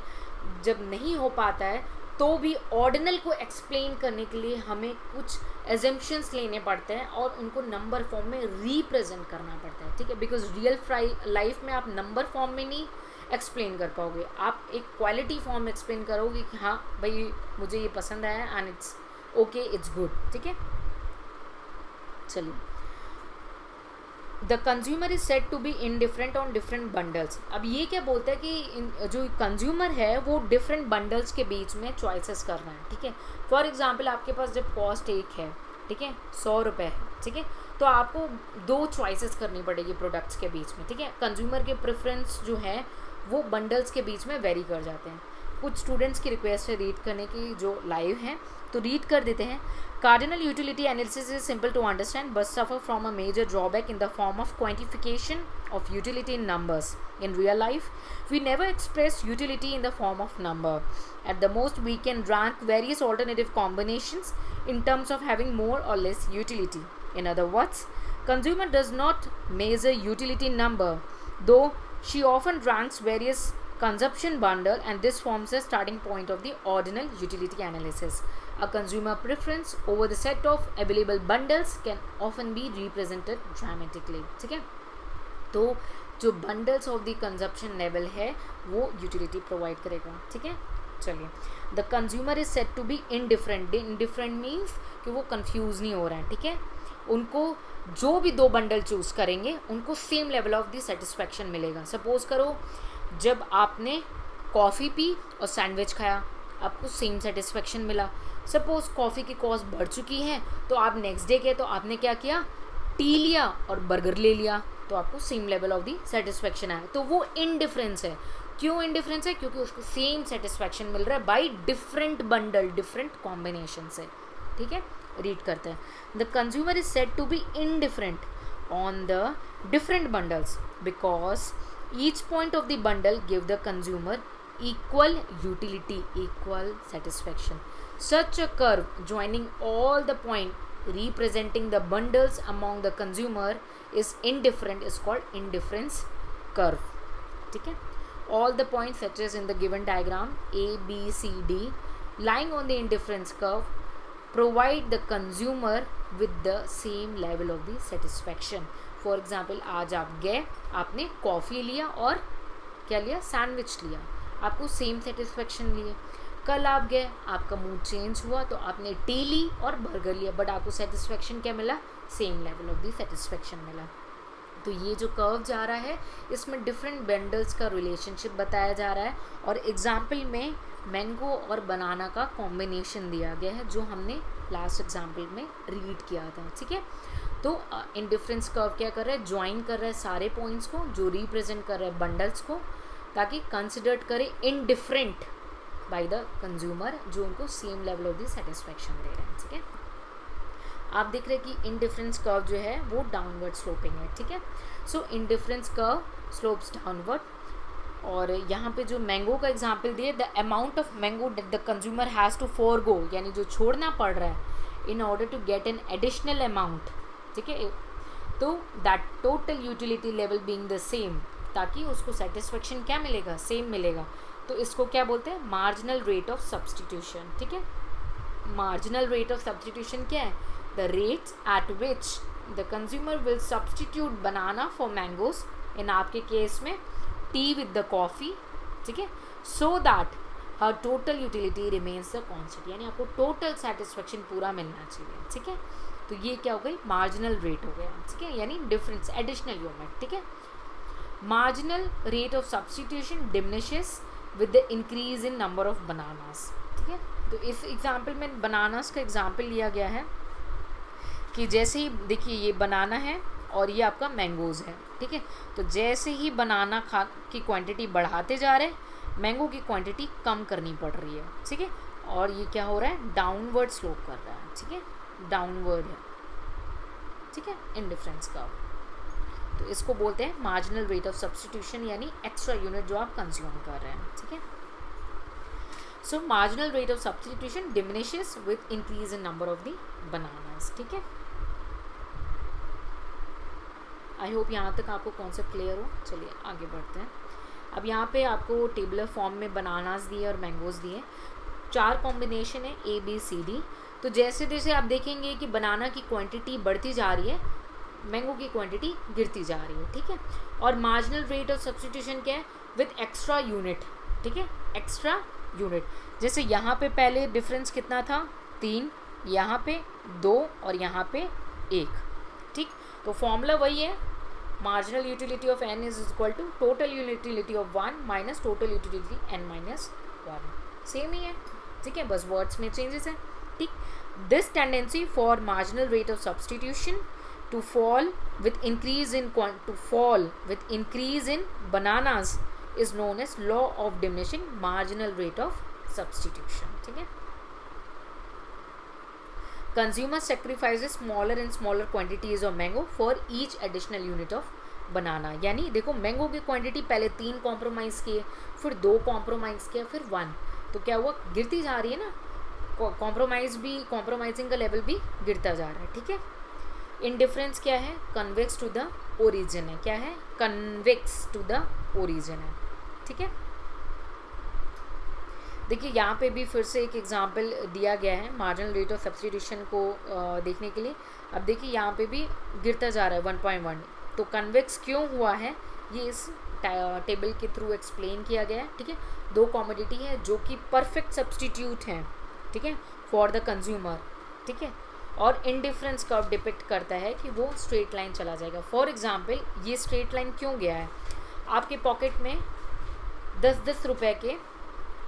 Speaker 1: जब नहीं हो पाता है तो भी ऑर्डिनल को एक्सप्लेन करने के लिए हमें कुछ एजम्पशंस लेने पड़ते हैं और उनको नंबर फॉर्म में रिप्रेजेंट करना पड़ता है, ठीक है। बिकॉज रियल लाइफ में आप नंबर फॉर्म में नहीं एक्सप्लेन कर पाओगे, आप एक क्वालिटी फॉर्म एक्सप्लेन करोगे कि हाँ भाई मुझे ये पसंद आया and it's okay, it's good, ठीक है। चलिए, the consumer is said to be indifferent on different bundles. अब ये क्या बोलता है कि जो कंज्यूमर है वो डिफरेंट बंडल्स के बीच में चॉइसेस कर रहा है, ठीक है। फॉर एग्जाम्पल आपके पास जब कॉस्ट एक है, ठीक है, 100 रुपये है, ठीक है, तो आपको 2 चॉइसेस करनी पड़ेगी प्रोडक्ट्स के बीच में, ठीक है। कंज्यूमर के प्रेफरेंस जो है वो बंडल्स के बीच में वेरी कर जाते हैं। कुछ स्टूडेंट्स की रिक्वेस्ट है रीड करने की जो लाइव हैं, तो रीड कर देते हैं। Cardinal utility analysis is simple to understand but suffer from a major drawback in the form of quantification of utility in numbers. In real life, we never express utility in the form of number. At the most, we can rank various alternative combinations in terms of having more or less utility. In other words, consumer does not measure utility in number, though she often ranks various consumption bundle, and this forms a starting point of the ordinal utility analysis. A consumer preference over the set of available bundles can often be represented dramatically. ठीक है, तो जो bundles of the consumption level है वो utility provide करेगा, ठीक है। चलिए, the consumer is set to be indifferent. Indifferent means कि वो कंफ्यूज नहीं हो रहे हैं, ठीक है। उनको जो भी 2 बंडल चूज़ करेंगे उनको same level of the satisfaction मिलेगा। सपोज करो जब आपने कॉफ़ी पी और सैंडविच खाया, आपको सेम सेटिस्फैक्शन मिला। सपोज कॉफ़ी की कॉस्ट बढ़ चुकी है तो आप नेक्स्ट डे गए तो आपने क्या किया, टी लिया और बर्गर ले लिया, तो आपको same level of the satisfaction आया। तो वो इनडिफरेंस है। क्यों इनडिफरेंस है? क्योंकि उसको सेम सेटिस्फैक्शन मिल रहा है by different bundle, different combination से, ठीक है। रीड करते हैं, the consumer is said to be indifferent on the different bundles because each point of the bundle give the consumer equal utility, equal satisfaction. Such a curve joining all the point representing the bundles among the consumer is indifferent is called indifference curve. ठीक है, all the points such as in the given diagram A, B, C, D lying on the indifference curve provide the consumer with the same level of the satisfaction. For example, आज आप गए, आपने coffee लिया और क्या लिया, sandwich लिया, आपको सेम सेटिस्फेक्शन लिए। कल आप गए, आपका मूड चेंज हुआ तो आपने टी ली और बर्गर लिया, बट आपको सेटिस्फेक्शन क्या मिला, same level of the satisfaction मिला। तो ये जो कर्व जा रहा है इसमें डिफरेंट बंडल्स का रिलेशनशिप बताया जा रहा है और एग्जाम्पल में मैंगो और बनाना का कॉम्बिनेशन दिया गया है जो हमने लास्ट एग्जाम्पल में रीड किया था, ठीक है। तो इंडिफरेंस कर्व क्या कर रहा है, ज्वाइन कर रहा है सारे पॉइंट्स को जो रिप्रेजेंट कर रहे हैं बंडल्स को, ताकि कंसिडर्ड करे इनडिफरेंट बाय द कंज्यूमर जो उनको same level of the satisfaction दे रहे हैं, ठीक है। आप देख रहे हैं कि इनडिफरेंस कर्व जो है वो डाउनवर्ड स्लोपिंग है, ठीक है। So indifference curve slopes downward. और यहाँ पे जो मैंगो का एग्जांपल दिए, the amount of mango that the consumer has to forgo, यानी जो छोड़ना पड़ रहा है in order to get an additional amount, ठीक है। तो that total utility level being the same, ताकि उसको सेटिस्फेक्शन क्या मिलेगा, सेम मिलेगा। तो इसको क्या बोलते हैं, मार्जिनल रेट ऑफ सब्सटीट्यूशन, ठीक है। मार्जिनल रेट ऑफ सब्सटीट्यूशन क्या है, the rates at which the consumer will substitute banana for mangoes, in आपके केस में टी विद द कॉफ़ी, ठीक है, so that her total utility remains the constant, यानी आपको टोटल सेटिस्फेक्शन पूरा मिलना चाहिए, ठीक है। तो ये क्या हो गई, मार्जिनल रेट हो गया, ठीक है, यानी डिफरेंस, एडिशनल यूनिट, ठीक है। Marginal rate of substitution diminishes with the increase in number of bananas, ठीक है। तो इस एग्जाम्पल में बनानास का एग्जाम्पल लिया गया है कि जैसे ही देखिए ये बनाना है और ये आपका मैंगोज़ है, ठीक है। तो जैसे ही बनाना की क्वांटिटी बढ़ाते जा रहे हैं, मैंगो की क्वांटिटी कम करनी पड़ रही है, ठीक है। और ये क्या हो रहा है, डाउनवर्ड स्लोप कर रहा है, ठीक है, डाउनवर्ड है, ठीक है, इंडिफरेंस कर्व। तो इसको बोलते हैं मार्जिनल रेट ऑफ सब्स्टिट्यूशन, यानी एक्स्ट्रा यूनिट जो आप कंज्यूम कर रहे हैं, ठीक है। सो marginal rate of substitution diminishes with increase in number of the bananas, ठीक है। आई होप यहाँ तक आपको कॉन्सेप्ट क्लियर हो। चलिए आगे बढ़ते हैं। अब यहाँ पे आपको टेबलर फॉर्म में बनानास दिए और मैंगोज दिए, 4 कॉम्बिनेशन है ABCD। तो जैसे जैसे आप देखेंगे कि बनाना की क्वांटिटी बढ़ती जा रही है, मैंगो की क्वांटिटी गिरती जा रही है, ठीक है। और मार्जिनल रेट ऑफ सब्स्टिट्यूशन क्या है, विद एक्स्ट्रा यूनिट, ठीक है, एक्स्ट्रा यूनिट। जैसे यहाँ पे पहले डिफरेंस कितना था, 3, यहाँ पे 2 और यहाँ पे 1, ठीक। तो फॉर्मूला वही है, marginal utility of n is equal to total utility of 1 minus total utility n minus 1, same ही है, ठीक है, बस वर्ड्स में चेंजेस है, ठीक। This tendency for marginal rate of substitution to fall with increase in bananas is known as law of diminishing marginal rate of substitution, ठीक है। Consumer sacrifices smaller and smaller quantities of mango for each additional unit of banana। यानी देखो mango की quantity पहले 3 compromise किए, फिर 2 compromise किया, फिर 1, तो क्या हुआ, गिरती जा रही है ना, कॉम्प्रोमाइजिंग का लेवल भी गिरता जा रहा है, ठीक है। इंडिफरेंस क्या है, कन्वेक्स टू द ओरिजिन है, क्या है, कन्वेक्स टू द ओरिजिन है, ठीक है। देखिए यहाँ पे भी फिर से एक एग्जांपल दिया गया है मार्जिनल रेट ऑफ सब्स्टिट्यूशन को देखने के लिए। अब देखिए यहाँ पे भी गिरता जा रहा है 1.1, तो कन्वेक्स क्यों हुआ है ये इस टेबल के थ्रू एक्सप्लेन किया गया है, ठीक है। 2 कमोडिटी है जो कि परफेक्ट सब्स्टिट्यूट हैं, ठीक है, फॉर द कंज्यूमर, ठीक है। और इंडिफरेंस कर्व डिपिक्ट करता है कि वो स्ट्रेट लाइन चला जाएगा। फॉर एग्जांपल ये स्ट्रेट लाइन क्यों गया है, आपके पॉकेट में 10-10 रुपए के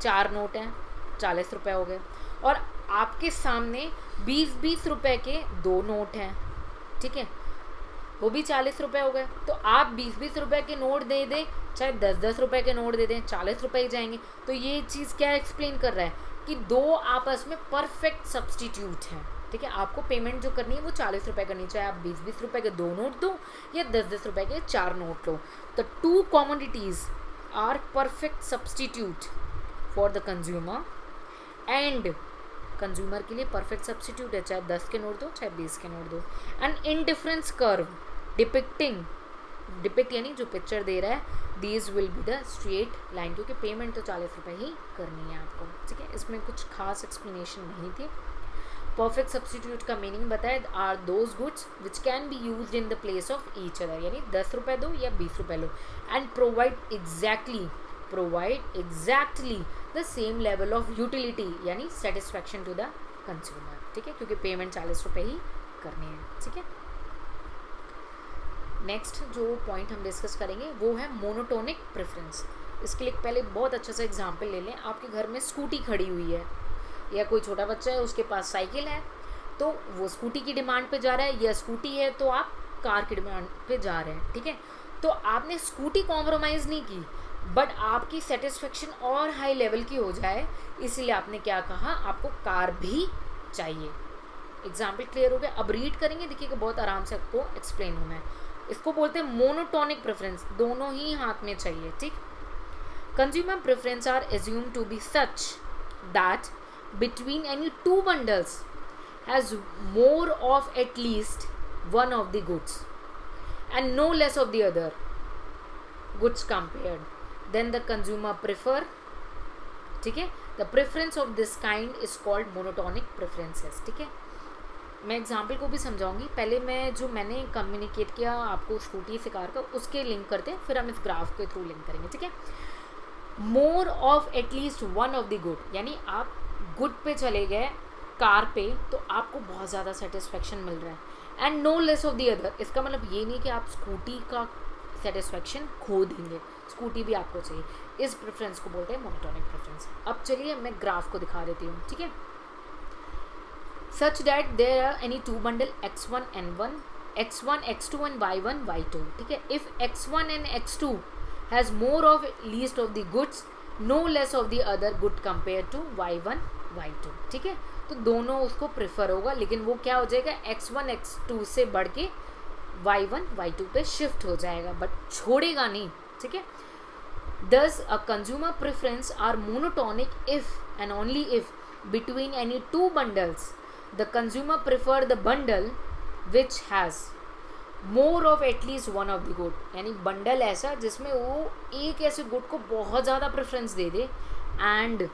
Speaker 1: 4 नोट हैं, 40 रुपए हो गए, और आपके सामने 20-20 रुपए के 2 नोट हैं, ठीक है, वो भी 40 रुपए हो गए। तो आप 20-20 रुपए के नोट दे दें, चाहे 10-10 रुपए के नोट दे दें, 40 रुपए ही जाएंगे। तो ये चीज़ क्या एक्सप्लेन कर रहा है कि 2 आपस में परफेक्ट सब्स्टिट्यूट हैं, ठीक है। आपको पेमेंट जो करनी है वो 40 रुपए करनी, चाहे आप 20-20 रुपए के 2 नोट दो या 10-10 रुपए के 4 नोट लो। तो 2 commodities are perfect substitute for the consumer, and consumer के लिए परफेक्ट सब्स्टिट्यूट है, चाहे 10 के नोट दो चाहे 20 के नोट दो। एंड इंडिफरेंस कर्व डिपिक्ट यानी जो पिक्चर दे रहा है, these will be the straight line, क्योंकि पेमेंट तो 40 रुपए ही करनी है आपको, ठीक है। इसमें कुछ खास एक्सप्लेनेशन नहीं थी। परफेक्ट सब्स्टिट्यूट का मीनिंग बताए, are those goods which can be used in the place of each other, यानी 10 रुपए दो या 20 रुपए लो, and provide exactly the same level of utility, यानी सेटिस्फैक्शन टू द कंज्यूमर, ठीक है, क्योंकि पेमेंट 40 रुपए ही करनी है, ठीक है। नेक्स्ट जो पॉइंट हम डिस्कस करेंगे वो है मोनोटोनिक प्रेफरेंस। इसके लिए पहले बहुत अच्छा सा एग्जांपल ले लें। आपके घर में स्कूटी खड़ी हुई है, या कोई छोटा बच्चा है उसके पास साइकिल है, तो वो स्कूटी की डिमांड पे जा रहा है, या स्कूटी है तो आप कार की डिमांड पे जा रहे हैं, ठीक है। तो आपने स्कूटी कॉम्प्रोमाइज़ नहीं की, बट आपकी सेटिस्फेक्शन और हाई लेवल की हो जाए, इसलिए आपने क्या कहा, आपको कार भी चाहिए। एग्जाम्पल क्लियर हो गया। अब रीड करेंगे, देखिएगा बहुत आराम से आपको एक्सप्लेन होना है। इसको बोलते हैं मोनोटोनिक प्रेफरेंस, दोनों ही हाथ में चाहिए, ठीक। Consumer preference are assume to be such that between any 2 bundles has more of at least one of the goods and no less of the other goods compared, then the consumer prefer, ठीक है। the preference of this kind is called monotonic preferences, ठीक है। मैं example को भी समझाऊंगी, पहले मैंने communicate किया आपको स्कूटी से कार का, उसके लिंक करते हैं, फिर हम इस ग्राफ के थ्रू लिंक करेंगे, ठीक है। More of at least one of the good, यानी आप गुड पे चले गए कार पे, तो आपको बहुत ज़्यादा सेटिस्फेक्शन मिल रहा है, and no less of the other. इसका मतलब ये नहीं कि आप स्कूटी का सेटिस्फेक्शन खो देंगे, स्कूटी भी आपको चाहिए। इस प्रेफरेंस को बोलते हैं मोनोटोनिक प्रेफरेंस। अब चलिए मैं ग्राफ को दिखा देती हूँ, ठीक है। Such that there are any 2 bundle X1 N1 x1 x2 and y1 y2, ठीक है. If x1 and x2 has more of least of the goods, no less of the other good compare to y1 y2, ठीक है. तो दोनों उसको prefer होगा, लेकिन वो क्या हो जाएगा, x1 x2 से बढ़ के y1 y2 पे शिफ्ट हो जाएगा, बट छोड़ेगा नहीं, ठीक है. Thus, a consumer preference are monotonic if and only if between any two bundles the consumer prefer the bundle which has more of at least one of the good. यानी बंडल ऐसा जिसमें वो एक ऐसे गुड को बहुत ज़्यादा प्रेफरेंस दे दे and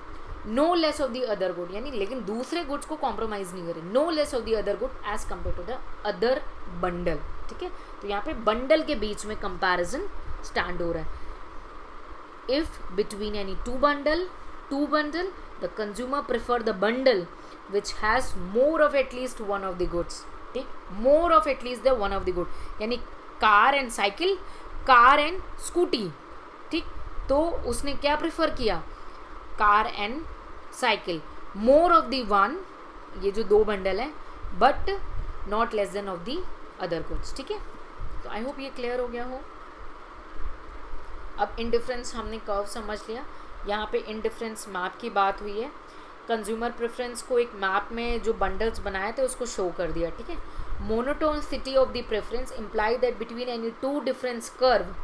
Speaker 1: no less of the other good, यानी लेकिन दूसरे गुड्स को कॉम्प्रोमाइज़ नहीं करे, no less of the other good as compare to the other bundle, ठीक है. तो यहाँ पे बंडल के बीच में कंपैरिजन स्टैंड हो रहा है. If between any two bundle the consumer prefer the bundle which has more of at least one of the goods, ठीक. more of at least the one of the good, यानी car and cycle, car and scooty, ठीक. तो उसने क्या prefer किया, car and cycle, more of the one, ये जो दो बंडल है, but not less than of the other goods, ठीक है. तो आई होप ये क्लियर हो गया हो. अब इंडिफरेंस हमने कर्व समझ लिया. यहाँ पे इंडिफरेंस मैप की बात हुई है. कंज्यूमर प्रेफरेंस को एक मैप में जो बंडल्स बनाए थे उसको शो कर दिया, ठीक है. Monotonicity of the preference imply that between any two difference curve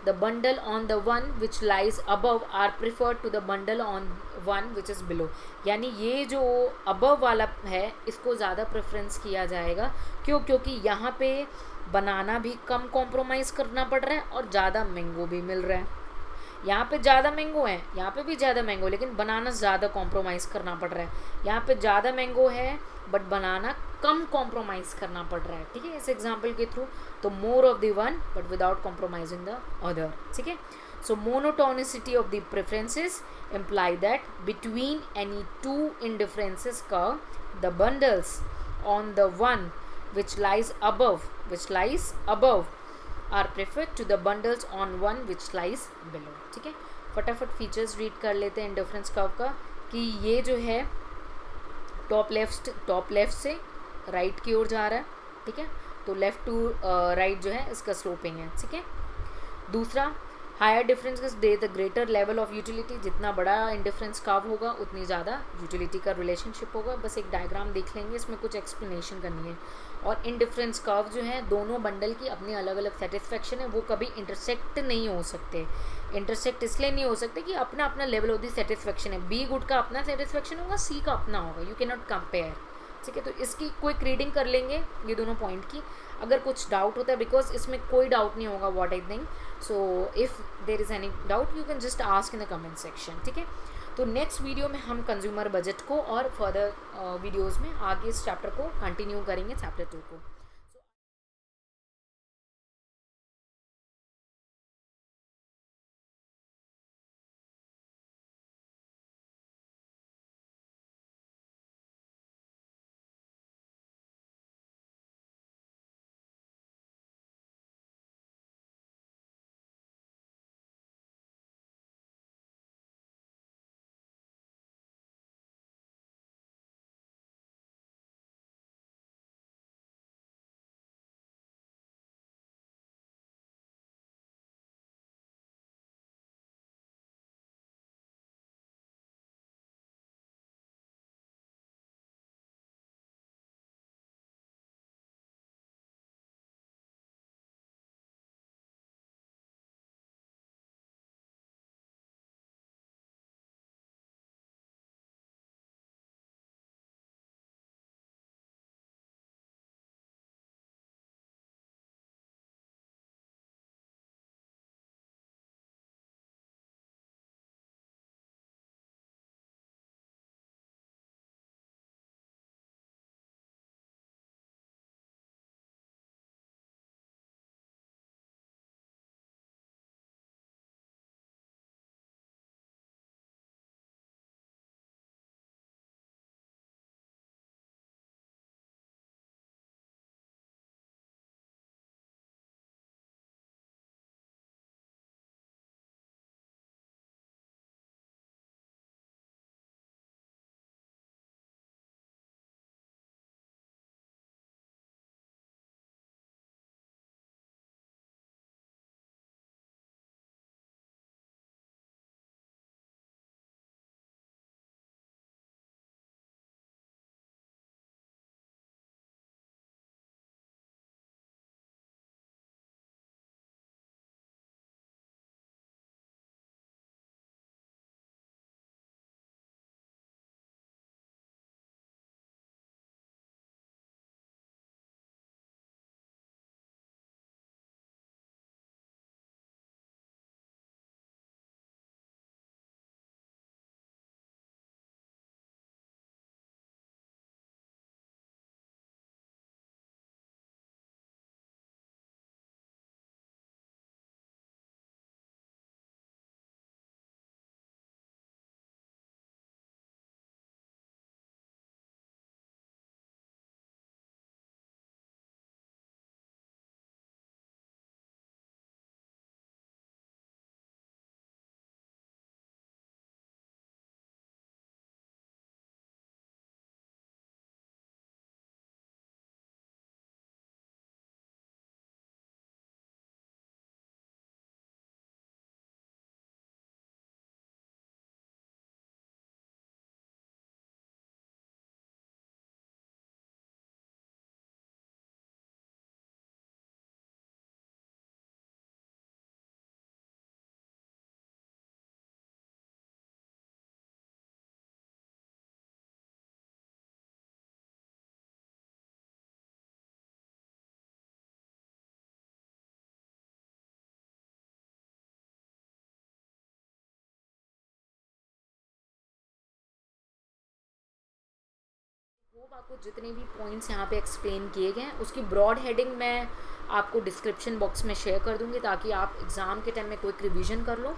Speaker 1: the bundle on the one which lies above are preferred to the bundle on one which is below. यानी ये जो अबव वाला है इसको ज़्यादा प्रेफरेंस किया जाएगा. क्यों? क्योंकि यहाँ पे बनाना भी कम कॉम्प्रोमाइज़ करना पड़ रहा है और ज़्यादा मैंगो भी मिल रहा है. यहाँ पे ज़्यादा मैंगो है, यहाँ पे भी ज़्यादा मैंगो, लेकिन बनाना ज़्यादा कॉम्प्रोमाइज़ करना पड़ रहा है. यहाँ पे ज़्यादा मैंगो है बट बनाना कम कॉम्प्रोमाइज़ करना पड़ रहा है, ठीक है, इस एग्जाम्पल के थ्रू. तो more of the one but without compromising the other, ठीक है. So monotonicity of the preferences imply that between any two indifferences curve the bundles on the one which lies above are preferred to the bundles on one which lies below, ठीक है. फटाफट features read कर लेते हैं indifference curve का, कि ये जो है टॉप लेफ्ट से राइट की ओर जा रहा है, ठीक है. तो लेफ्ट टू राइट जो है इसका स्लोपिंग है, ठीक है. दूसरा, higher difference the the greater level of utility. जितना बड़ा इंडिफरेंस कर्व होगा उतनी ज़्यादा यूटिलिटी का रिलेशनशिप होगा. बस एक डायग्राम देख लेंगे, इसमें कुछ एक्सप्लेनेशन करनी है. और इंडिफरेंस कर्व जो है दोनों बंडल की अपनी अलग अलग सेटिस्फेक्शन है, वो कभी इंटरसेक्ट नहीं हो सकते. इंटरसेक्ट इसलिए नहीं हो सकते कि अपना अपना लेवल ऑफ द सेटिस्फेक्शन है. बी गुड का अपना सेटिस्फेक्शन होगा, सी का अपना होगा, यू कैन नॉट कंपेयर, ठीक है. तो इसकी क्विक रीडिंग कर लेंगे ये दोनों पॉइंट की. अगर कुछ डाउट होता है, बिकॉज इसमें कोई डाउट नहीं होगा what I think, so if there is any doubt you can just ask in the comment section, ठीक है. तो नेक्स्ट वीडियो में हम कंज्यूमर बजट को और फर्दर वीडियोज़ में आगे इस चैप्टर को कंटिन्यू करेंगे, चैप्टर 2 को. होप आपको जितने भी पॉइंट्स यहाँ पे एक्सप्लेन किए गए हैं उसकी ब्रॉड हेडिंग मैं आपको डिस्क्रिप्शन बॉक्स में शेयर कर दूँगी, ताकि आप एग्ज़ाम के टाइम में क्विक रिवीजन कर लो।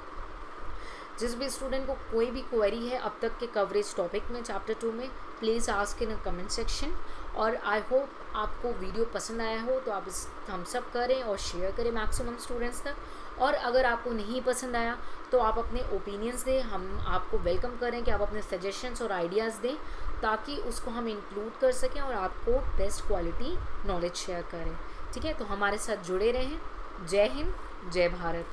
Speaker 1: जिस भी स्टूडेंट को कोई भी क्वेरी है अब तक के कवरेज टॉपिक में चैप्टर 2 में, please ask in comment section. और आई होप आपको वीडियो पसंद आया हो तो आप इस थम्स अप करें और शेयर करें मैक्सिमम स्टूडेंट्स तक। और अगर आपको नहीं पसंद आया तो आप अपने ओपिनियंस दें, हम आपको वेलकम करें कि आप अपने सजेशंस और आइडियाज़ दें, ताकि उसको हम इंक्लूड कर सकें और आपको बेस्ट क्वालिटी नॉलेज शेयर करें। ठीक है, तो हमारे साथ जुड़े रहें। जय हिंद, जय भारत।